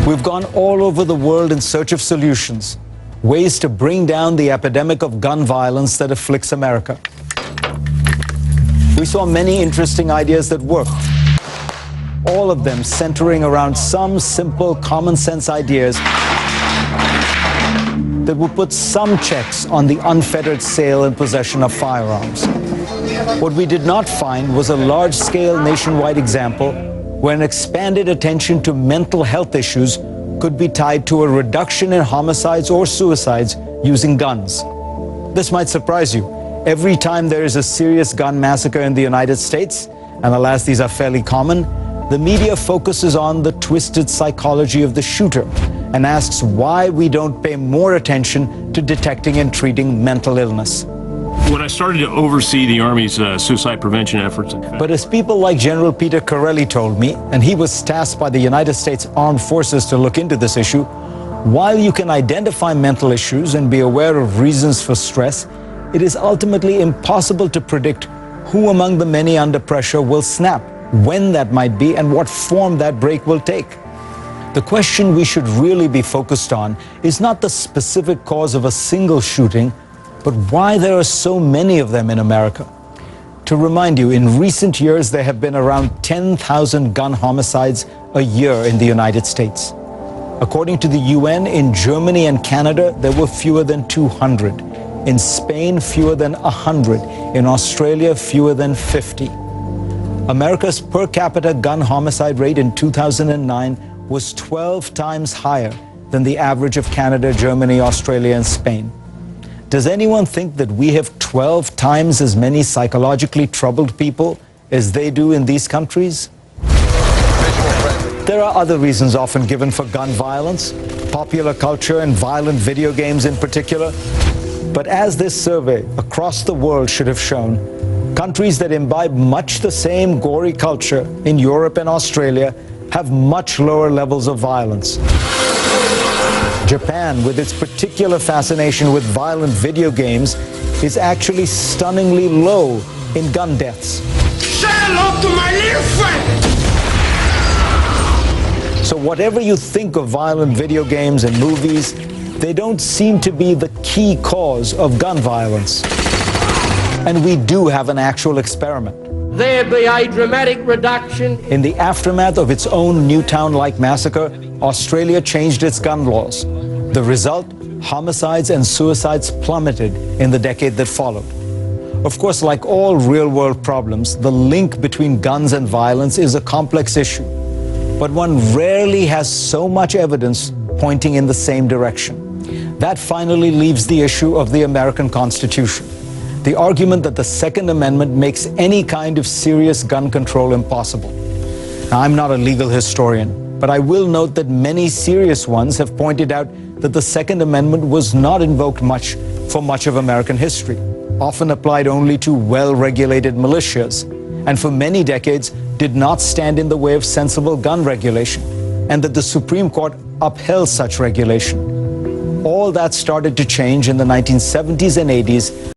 We've gone all over the world in search of solutions, ways to bring down the epidemic of gun violence that afflicts America. We saw many interesting ideas that worked, all of them centering around some simple common sense ideas that would put some checks on the unfettered sale and possession of firearms. What we did not find was a large-scale nationwide example where an expanded attention to mental health issues could be tied to a reduction in homicides or suicides using guns. This might surprise you. Every time there is a serious gun massacre in the United States, and alas, these are fairly common, the media focuses on the twisted psychology of the shooter and asks why we don't pay more attention to detecting and treating mental illness. When I started to oversee the Army's suicide prevention efforts. But as people like General Peter Corelli told me, and he was tasked by the United States Armed Forces to look into this issue, while you can identify mental issues and be aware of reasons for stress, it is ultimately impossible to predict who among the many under pressure will snap, when that might be, and what form that break will take. The question we should really be focused on is not the specific cause of a single shooting, but why there are so many of them in America. To remind you, in recent years, there have been around 10,000 gun homicides a year in the United States. According to the UN, in Germany and Canada, there were fewer than 200. In Spain, fewer than 100. In Australia, fewer than 50. America's per capita gun homicide rate in 2009 was 12 times higher than the average of Canada, Germany, Australia, and Spain. Does anyone think that we have 12 times as many psychologically troubled people as they do in these countries? There are other reasons often given for gun violence, popular culture and violent video games in particular. But as this survey across the world should have shown, countries that imbibe much the same gory culture in Europe and Australia have much lower levels of violence. Japan, with its particular fascination with violent video games, is actually stunningly low in gun deaths. Say hello to my little friend! So whatever you think of violent video games and movies, they don't seem to be the key cause of gun violence. And we do have an actual experiment. There be a dramatic reduction. In the aftermath of its own Newtown-like massacre, Australia changed its gun laws. The result, homicides and suicides plummeted in the decade that followed. Of course, like all real-world problems, the link between guns and violence is a complex issue. But one rarely has so much evidence pointing in the same direction. That finally leaves the issue of the American Constitution. The argument that the Second Amendment makes any kind of serious gun control impossible. Now, I'm not a legal historian, but I will note that many serious ones have pointed out that the Second Amendment was not invoked much for much of American history, often applied only to well-regulated militias, and for many decades did not stand in the way of sensible gun regulation, and that the Supreme Court upheld such regulation. All that started to change in the 1970s and 80s